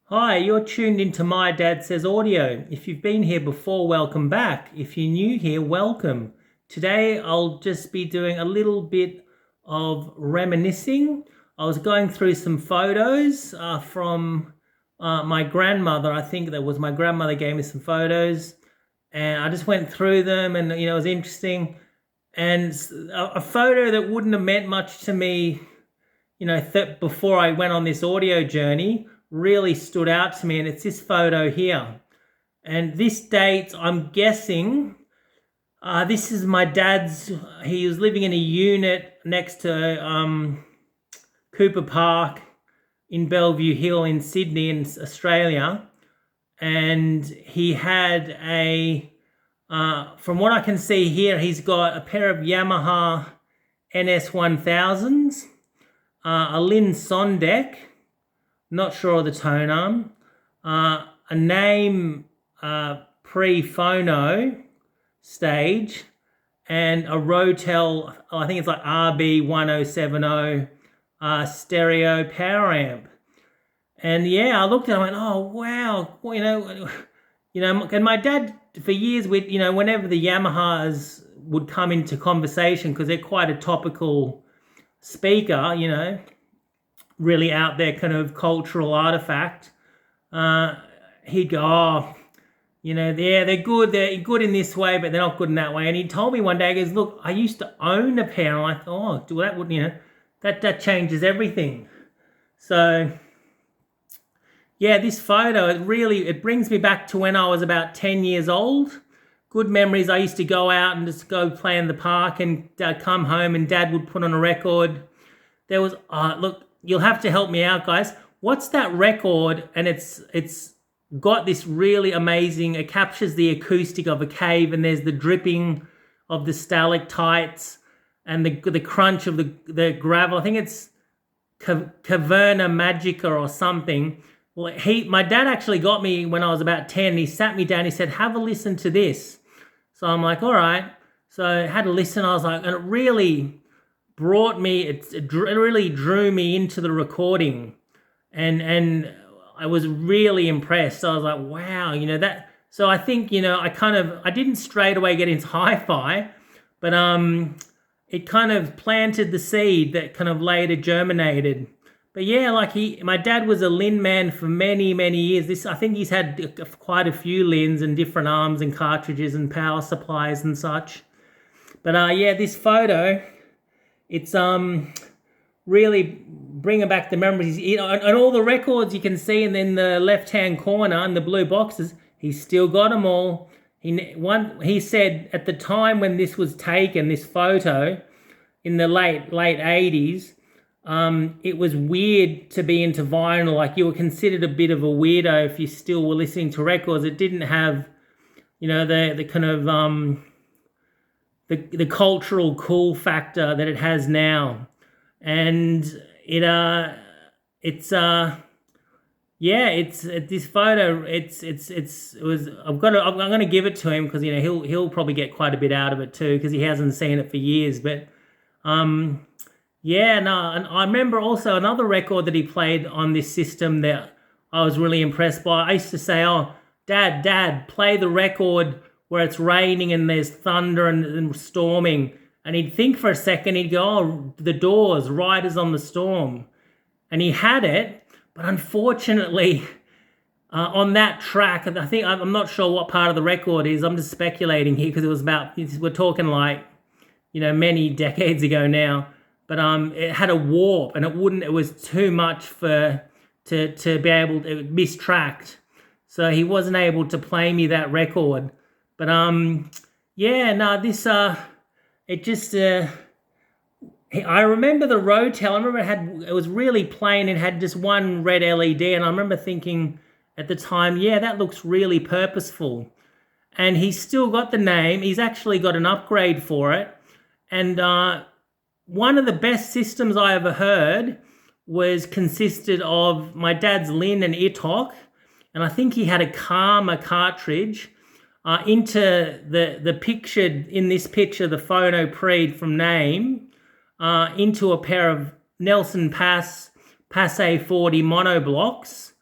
Hi, you're tuned into My Dad Says Audio. If you've been here before, welcome back. If you're new here, welcome. Today, I'll just be doing a little bit of reminiscing. I was going through some photos from my grandmother. I think that was my grandmother gave me some photos, and I just went through them, and it was interesting. And a photo that wouldn't have meant much to me, before I went on this audio journey, really stood out to me, and it's this photo here. And this date, I'm guessing, this is my dad's. He was living in a unit next to Cooper Park in Bellevue Hill in Sydney in Australia, and he had from what I can see here, he's got a pair of Yamaha NS1000s, a Linn Sondek, not sure of the tone arm, a Naim pre-Phono stage, and a Rotel, I think it's like RB1070 stereo power amp. And yeah, I looked at it and went, oh wow, and my dad, for years, whenever the Yamahas would come into conversation, because they're quite a topical speaker, really out there kind of cultural artifact, he'd go, oh, they're good in this way, but they're not good in that way. And he told me one day, he goes, look, I used to own a pair. And I'm like, oh, that would, that changes everything. So yeah, this photo, it brings me back to when I was about 10 years old. Good memories. I used to go out and just go play in the park, and I'd come home and Dad would put on a record. There was, look, you'll have to help me out, guys. What's that record? And it's got this really amazing, it captures the acoustic of a cave, and there's the dripping of the stalactites and the crunch of the gravel. I think it's Caverna Magica or something. Well, my dad actually got me when I was about 10. He sat me down. He said, have a listen to this. So I'm like, all right. So I had a listen. I was like, and it really brought me, it really drew me into the recording. And I was really impressed. So I was like, wow, that. So I think, I didn't straight away get into hi-fi, but it kind of planted the seed that kind of later germinated. But yeah, my dad was a Linn man for many, many years. I think he's had quite a few Linns and different arms and cartridges and power supplies and such. But yeah, this photo, it's really bringing back the memories. And all the records you can see, and then the left-hand corner in the blue boxes, he's still got them all. He said at the time when this was taken, this photo, in the late 80s, it was weird to be into vinyl. Like, you were considered a bit of a weirdo if you still were listening to records. It didn't have, the kind of the cultural cool factor that it has now. And this photo. I'm going to give it to him because he'll probably get quite a bit out of it too, because he hasn't seen it for years. But yeah, no, and I remember also another record that he played on this system that I was really impressed by. I used to say, oh, Dad, play the record where it's raining and there's thunder and storming. And he'd think for a second, he'd go, oh, The Doors, Riders on the Storm. And he had it, but unfortunately, on that track, I'm not sure what part of the record is. I'm just speculating here because we're talking like, many decades ago now. But it had a warp, and it was too much to be able to, it mistracked. So he wasn't able to play me that record. But yeah, no, this it just I remember the Rotel. I remember it was really plain. It had just one red LED, and I remember thinking at the time, yeah, that looks really purposeful. And he's still got the name. He's actually got an upgrade for it, and one of the best systems I ever heard consisted of my dad's Linn and Itok, and I think he had a Karma cartridge into the pictured, in this picture, the Phono Pre from Naim, into a pair of Nelson Passe 40 monoblocks,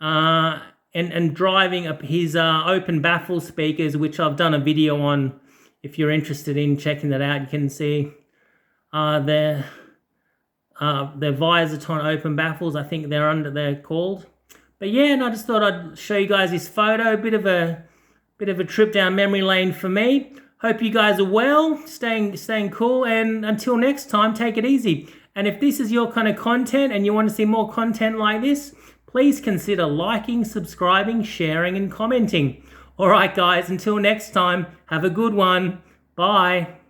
and driving his open baffle speakers, which I've done a video on. If you're interested in checking that out, you can see their Visaton open baffles. I think they're called. But yeah, and I just thought I'd show you guys this photo. Bit of a trip down memory lane for me. Hope you guys are well, staying cool, and until next time, take it easy. And if this is your kind of content and you want to see more content like this, please consider liking, subscribing, sharing, and commenting. All right, guys, until next time, have a good one. Bye.